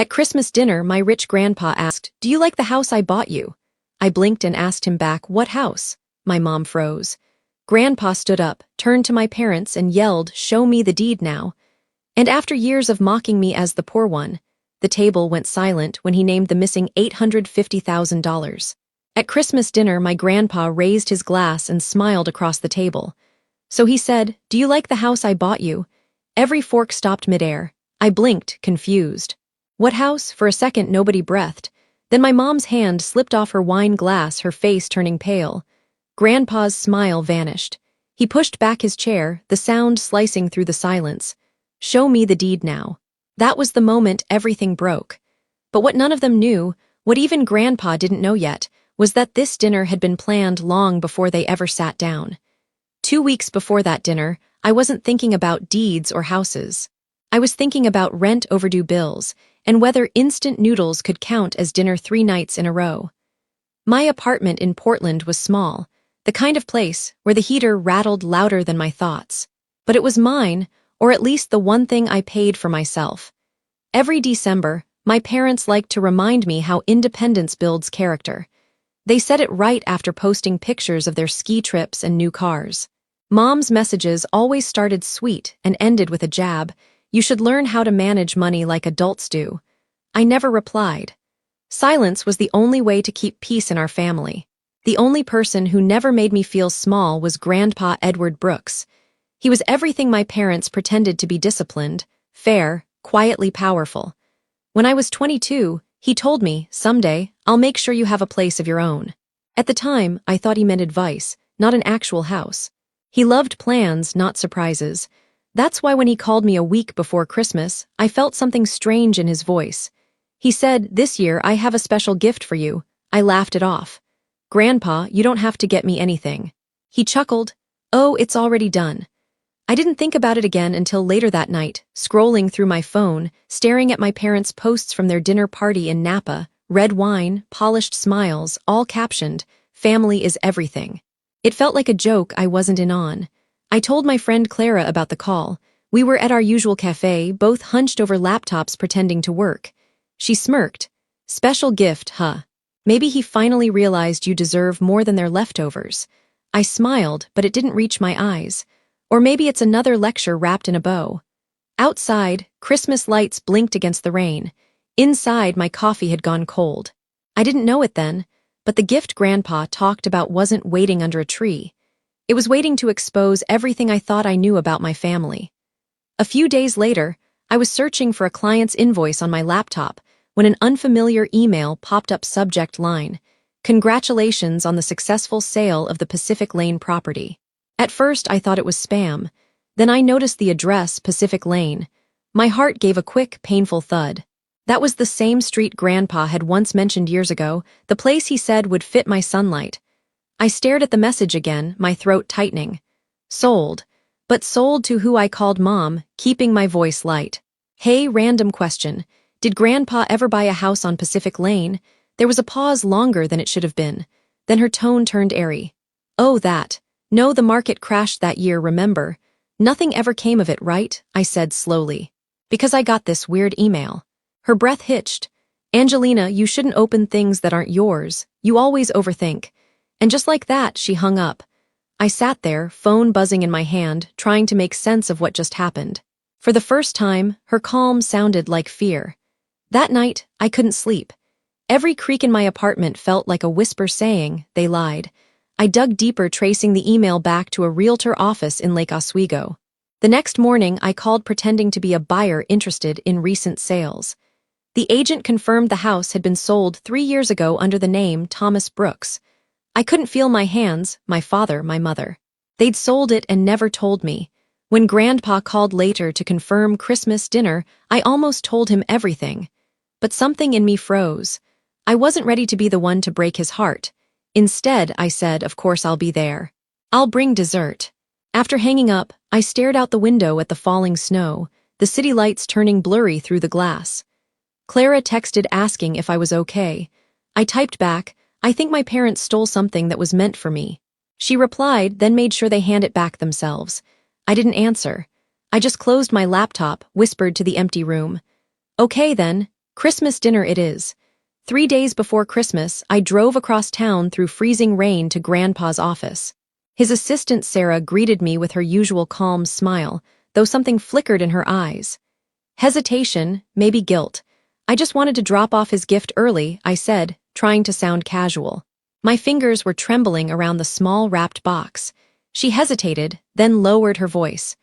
At Christmas dinner, my rich grandpa asked, "Do you like the house I bought you?" I blinked and asked him back, "What house?" My mom froze. Grandpa stood up, turned to my parents, and yelled, "Show me the deed now." And after years of mocking me as the poor one, the table went silent when he named the missing $850,000. At Christmas dinner, my grandpa raised his glass and smiled across the table. So he said, "Do you like the house I bought you?" Every fork stopped midair. I blinked, confused. "What house?" For a second, nobody breathed. Then my mom's hand slipped off her wine glass, her face turning pale. Grandpa's smile vanished. He pushed back his chair, the sound slicing through the silence. "Show me the deed now." That was the moment everything broke. But what none of them knew, what even Grandpa didn't know yet, was that this dinner had been planned long before they ever sat down. 2 weeks before that dinner, I wasn't thinking about deeds or houses. I was thinking about rent overdue bills, and whether instant noodles could count as dinner 3 nights in a row. My apartment in Portland was small, the kind of place where the heater rattled louder than my thoughts. But it was mine, or at least the one thing I paid for myself. Every December, my parents liked to remind me how independence builds character. They said it right after posting pictures of their ski trips and new cars. Mom's messages always started sweet and ended with a jab, "You should learn how to manage money like adults do." I never replied. Silence was the only way to keep peace in our family. The only person who never made me feel small was Grandpa Edward Brooks. He was everything my parents pretended to be: disciplined, fair, quietly powerful. When I was 22, he told me, "Someday, I'll make sure you have a place of your own." At the time, I thought he meant advice, not an actual house. He loved plans, not surprises. That's why when he called me a week before Christmas, I felt something strange in his voice. He said, "This year I have a special gift for you." I laughed it off. "Grandpa, you don't have to get me anything." He chuckled, "Oh, it's already done." I didn't think about it again until later that night, scrolling through my phone, staring at my parents' posts from their dinner party in Napa, red wine, polished smiles, all captioned, "Family is everything." It felt like a joke I wasn't in on. I told my friend Clara about the call. We were at our usual cafe, both hunched over laptops pretending to work. She smirked. "Special gift, huh? Maybe he finally realized you deserve more than their leftovers." I smiled, but it didn't reach my eyes. Or maybe it's another lecture wrapped in a bow. Outside, Christmas lights blinked against the rain. Inside, my coffee had gone cold. I didn't know it then, but the gift Grandpa talked about wasn't waiting under a tree. It was waiting to expose everything I thought I knew about my family. A few days later, I was searching for a client's invoice on my laptop when an unfamiliar email popped up. Subject line: "Congratulations on the successful sale of the Pacific Lane property." At first, I thought it was spam. Then I noticed the address, Pacific Lane. My heart gave a quick, painful thud. That was the same street Grandpa had once mentioned years ago, the place he said would fit my sunlight. I stared at the message again, my throat tightening. Sold. But sold to who I called Mom, keeping my voice light. "Hey, random question. Did Grandpa ever buy a house on Pacific Lane?" There was a pause longer than it should have been. Then her tone turned airy. "Oh, that. No, the market crashed that year, remember? Nothing ever came of it, right?" I said slowly. "Because I got this weird email." Her breath hitched. "Angelina, you shouldn't open things that aren't yours. You always overthink." And just like that, she hung up. I sat there, phone buzzing in my hand, trying to make sense of what just happened. For the first time, her calm sounded like fear. That night, I couldn't sleep. Every creak in my apartment felt like a whisper saying, "They lied." I dug deeper, tracing the email back to a realtor office in Lake Oswego. The next morning, I called pretending to be a buyer interested in recent sales. The agent confirmed the house had been sold 3 years ago under the name Thomas Brooks. I couldn't feel my hands, my father, my mother. They'd sold it and never told me. When Grandpa called later to confirm Christmas dinner, I almost told him everything. But something in me froze. I wasn't ready to be the one to break his heart. Instead, I said, "Of course I'll be there. I'll bring dessert." After hanging up, I stared out the window at the falling snow, the city lights turning blurry through the glass. Clara texted asking if I was okay. I typed back, "I think my parents stole something that was meant for me." She replied, then made sure they hand it back themselves. I didn't answer. I just closed my laptop, whispered to the empty room. "Okay then, Christmas dinner it is. 3 days before Christmas, I drove across town through freezing rain to Grandpa's office. His assistant Sarah greeted me with her usual calm smile, though something flickered in her eyes. Hesitation, maybe guilt. I just wanted to drop off his gift early, I said, trying to sound casual. My fingers were trembling around the small wrapped box. She hesitated, then lowered her voice.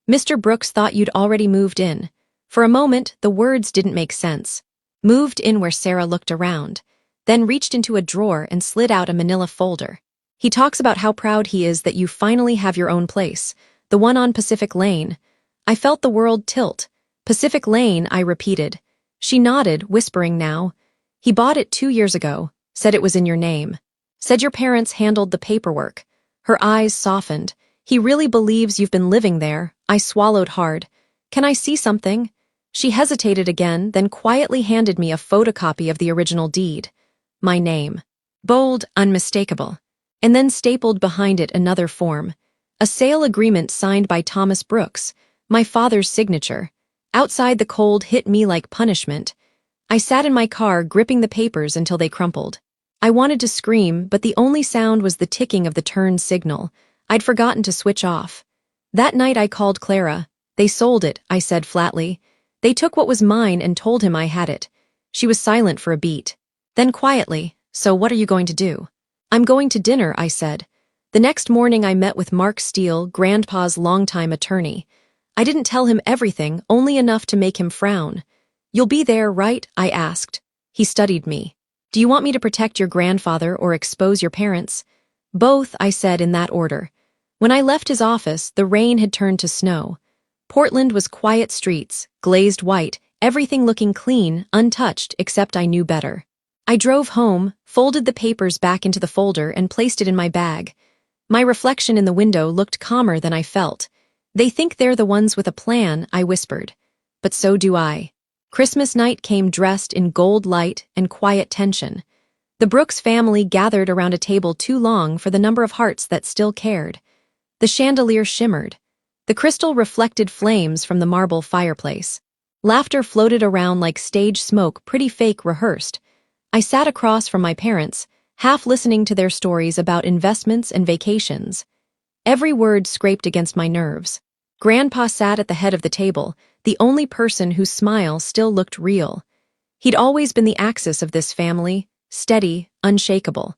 Mr. Brooks thought you'd already moved in. For a moment, the words didn't make sense. Moved in where Sarah looked around, then reached into a drawer and slid out a manila folder. He talks about how proud he is that you finally have your own place, the one on Pacific Lane. I felt the world tilt. Pacific Lane, I repeated. She nodded, whispering now. He bought it 2 years ago, said it was in your name. Said your parents handled the paperwork. Her eyes softened. He really believes you've been living there. I swallowed hard. Can I see something? She hesitated again, then quietly handed me a photocopy of the original deed. My name. Bold, unmistakable. And then stapled behind it another form. A sale agreement signed by Thomas Brooks, my father's signature. Outside the cold hit me like punishment. I sat in my car gripping the papers until they crumpled. I wanted to scream, but the only sound was the ticking of the turn signal. I'd forgotten to switch off. That night I called Clara. They sold it, I said flatly. They took what was mine and told him I had it. She was silent for a beat. Then quietly, so what are you going to do? I'm going to dinner, I said. The next morning I met with Mark Steele, Grandpa's longtime attorney. I didn't tell him everything, only enough to make him frown. You'll be there, right? I asked. He studied me. Do you want me to protect your grandfather or expose your parents? Both, I said in that order. When I left his office, the rain had turned to snow. Portland was quiet streets, glazed white, everything looking clean, untouched, except I knew better. I drove home, folded the papers back into the folder and placed it in my bag. My reflection in the window looked calmer than I felt. They think they're the ones with a plan, I whispered. But so do I. Christmas night came dressed in gold light and quiet tension. The Brooks family gathered around a table too long for the number of hearts that still cared. The chandelier shimmered. The crystal reflected flames from the marble fireplace. Laughter floated around like stage smoke, pretty fake rehearsed. I sat across from my parents, half listening to their stories about investments and vacations. Every word scraped against my nerves. Grandpa sat at the head of the table, the only person whose smile still looked real. He'd always been the axis of this family, steady, unshakable.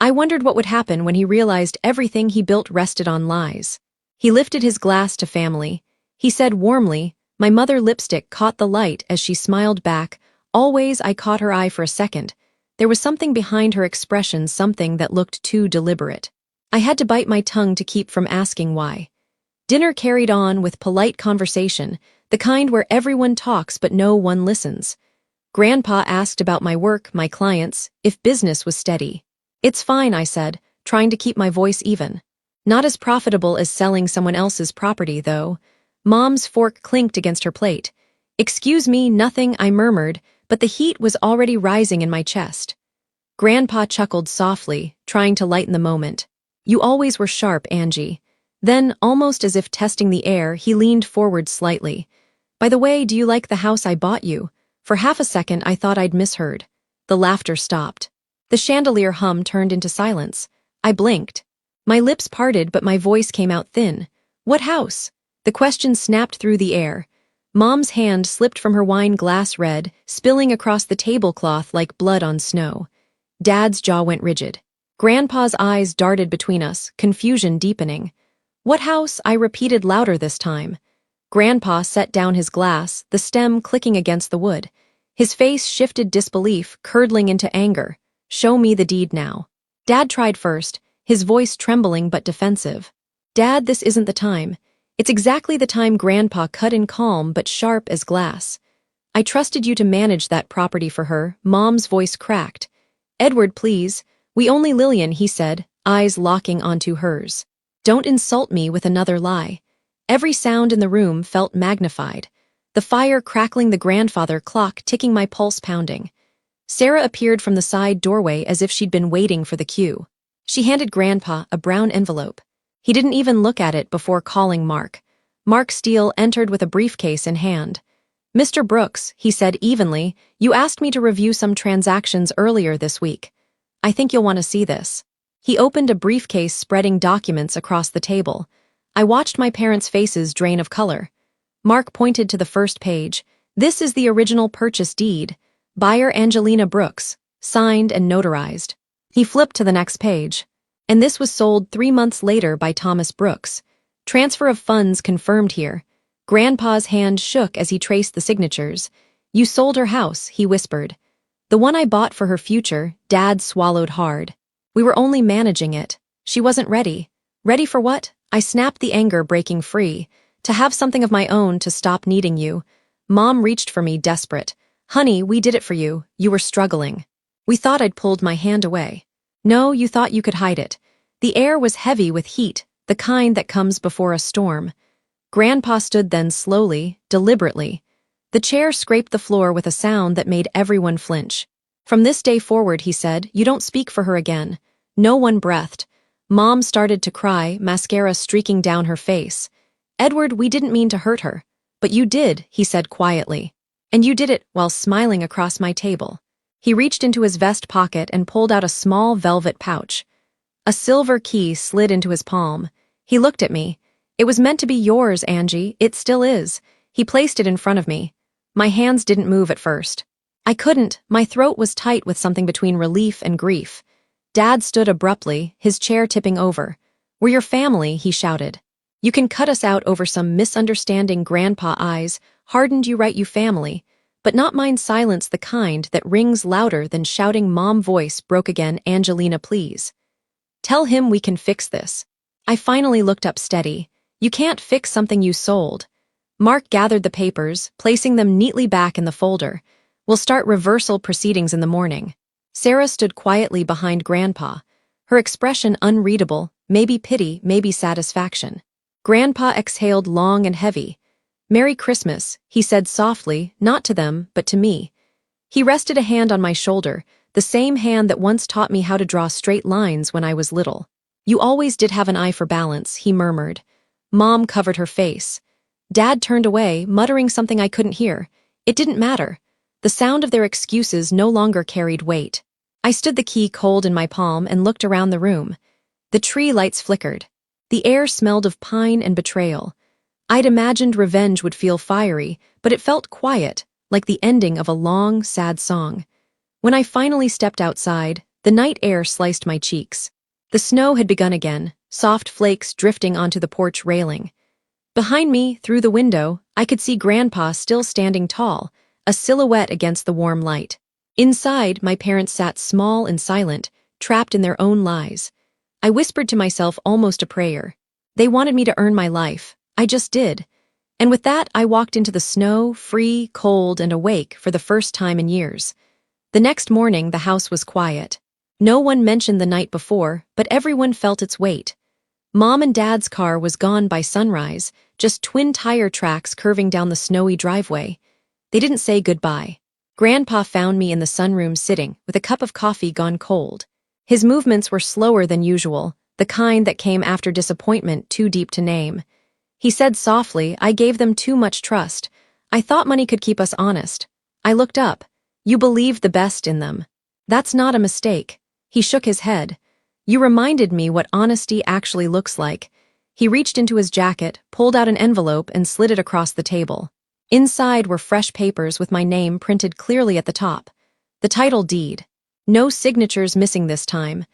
I wondered what would happen when he realized everything he built rested on lies. He lifted his glass to family. He said warmly, my mother lipstick caught the light as she smiled back. Always I caught her eye for a second. There was something behind her expression, something that looked too deliberate. I had to bite my tongue to keep from asking why. Dinner carried on with polite conversation, the kind where everyone talks but no one listens. Grandpa asked about my work, my clients, if business was steady. It's fine, I said, trying to keep my voice even. Not as profitable as selling someone else's property, though. Mom's fork clinked against her plate. Excuse me, nothing, I murmured, but the heat was already rising in my chest. Grandpa chuckled softly, trying to lighten the moment. You always were sharp, Angie. Then, almost as if testing the air, he leaned forward slightly. By the way, do you like the house I bought you? For half a second, I thought I'd misheard. The laughter stopped. The chandelier hum turned into silence. I blinked. My lips parted, but my voice came out thin. What house? The question snapped through the air. Mom's hand slipped from her wine glass red, spilling across the tablecloth like blood on snow. Dad's jaw went rigid. Grandpa's eyes darted between us, confusion deepening. What house? I repeated louder this time. Grandpa set down his glass, the stem clicking against the wood. His face shifted disbelief, curdling into anger. Show me the deed now. Dad tried first, his voice trembling but defensive. Dad, this isn't the time. It's exactly the time, Grandpa cut in calm but sharp as glass. I trusted you to manage that property for her. Mom's voice cracked. Edward, please. We only Lillian, he said, eyes locking onto hers. Don't insult me with another lie. Every sound in the room felt magnified. The fire crackling, the grandfather clock ticking, my pulse pounding. Sarah appeared from the side doorway as if she'd been waiting for the cue. She handed Grandpa a brown envelope. He didn't even look at it before calling Mark. Mark Steele entered with a briefcase in hand. Mr. Brooks, he said evenly, you asked me to review some transactions earlier this week. I think you'll want to see this. He opened a briefcase spreading documents across the table. I watched my parents' faces drain of color. Mark pointed to the first page. This is the original purchase deed. Buyer Angelina Brooks, signed and notarized. He flipped to the next page. And this was sold 3 months later by Thomas Brooks. Transfer of funds confirmed here. Grandpa's hand shook as he traced the signatures. You sold her house, he whispered. The one I bought for her future, Dad swallowed hard. We were only managing it. She wasn't ready. Ready for what? I snapped, the anger breaking free. To have something of my own, to stop needing you. Mom reached for me, desperate. Honey, we did it for you. You were struggling. We thought I'd pulled my hand away. No, you thought you could hide it. The air was heavy with heat, the kind that comes before a storm. Grandpa stood then slowly, deliberately. The chair scraped the floor with a sound that made everyone flinch. From this day forward, he said, you don't speak for her again. No one breathed. Mom started to cry, mascara streaking down her face. Edward, we didn't mean to hurt her. But you did, he said quietly. And you did it while smiling across my table. He reached into his vest pocket and pulled out a small velvet pouch. A silver key slid into his palm. He looked at me. It was meant to be yours, Angie. It still is. He placed it in front of me. My hands didn't move at first. I couldn't. My throat was tight with something between relief and grief. Dad stood abruptly, his chair tipping over. We're your family, he shouted. You can cut us out over some misunderstanding. Grandpa eyes hardened. You right, you family. But not mine. Silence, the kind that rings louder than shouting. Mom voice broke again. Angelina, please. Tell him we can fix this. I finally looked up steady. You can't fix something you sold. Mark gathered the papers, placing them neatly back in the folder. We'll start reversal proceedings in the morning. Sarah stood quietly behind Grandpa, her expression unreadable, maybe pity, maybe satisfaction. Grandpa exhaled long and heavy. Merry Christmas, he said softly, not to them, but to me. He rested a hand on my shoulder, the same hand that once taught me how to draw straight lines when I was little. You always did have an eye for balance, he murmured. Mom covered her face. Dad turned away, muttering something I couldn't hear. It didn't matter. The sound of their excuses no longer carried weight. I stood, the key cold in my palm, and looked around the room. The tree lights flickered. The air smelled of pine and betrayal. I'd imagined revenge would feel fiery, but it felt quiet, like the ending of a long, sad song. When I finally stepped outside, the night air sliced my cheeks. The snow had begun again, soft flakes drifting onto the porch railing. Behind me, through the window, I could see Grandpa still standing tall, a silhouette against the warm light. Inside, my parents sat small and silent, trapped in their own lies. I whispered to myself almost a prayer. They wanted me to earn my life. I just did. And with that, I walked into the snow, free, cold, and awake for the first time in years. The next morning, the house was quiet. No one mentioned the night before, but everyone felt its weight. Mom and Dad's car was gone by sunrise, just twin tire tracks curving down the snowy driveway. They didn't say goodbye. Grandpa found me in the sunroom sitting, with a cup of coffee gone cold. His movements were slower than usual, the kind that came after disappointment too deep to name. He said softly, I gave them too much trust. I thought money could keep us honest. I looked up. You believed the best in them. That's not a mistake. He shook his head. You reminded me what honesty actually looks like. He reached into his jacket, pulled out an envelope, and slid it across the table. Inside were fresh papers with my name printed clearly at the top. The title deed. No signatures missing this time.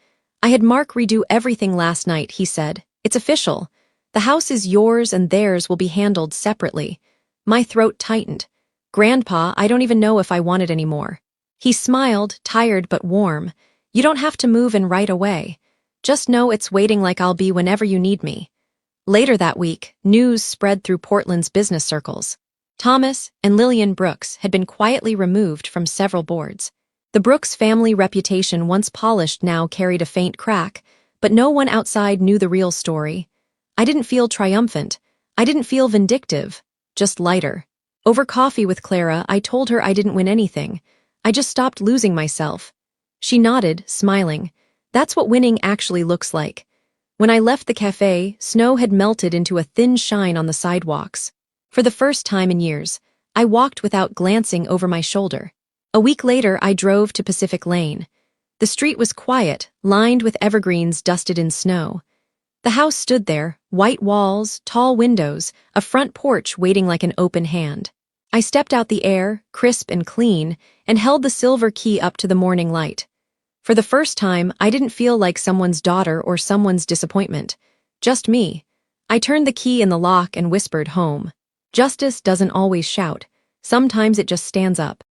I had Mark redo everything last night, he said. It's official. The house is yours and theirs will be handled separately. My throat tightened. Grandpa, I don't even know if I want it anymore. He smiled, tired but warm. You don't have to move in right away. Just know it's waiting, like I'll be whenever you need me. Later that week, news spread through Portland's business circles. Thomas and Lillian Brooks had been quietly removed from several boards. The Brooks family reputation, once polished, now carried a faint crack, but no one outside knew the real story. I didn't feel triumphant. I didn't feel vindictive. Just lighter. Over coffee with Clara, I told her I didn't win anything. I just stopped losing myself. She nodded, smiling. That's what winning actually looks like. When I left the cafe, snow had melted into a thin shine on the sidewalks. For the first time in years, I walked without glancing over my shoulder. A week later, I drove to Pacific Lane. The street was quiet, lined with evergreens dusted in snow. The house stood there, white walls, tall windows, a front porch waiting like an open hand. I stepped out the air, crisp and clean, and held the silver key up to the morning light. For the first time, I didn't feel like someone's daughter or someone's disappointment. Just me. I turned the key in the lock and whispered home. Justice doesn't always shout. Sometimes it just stands up.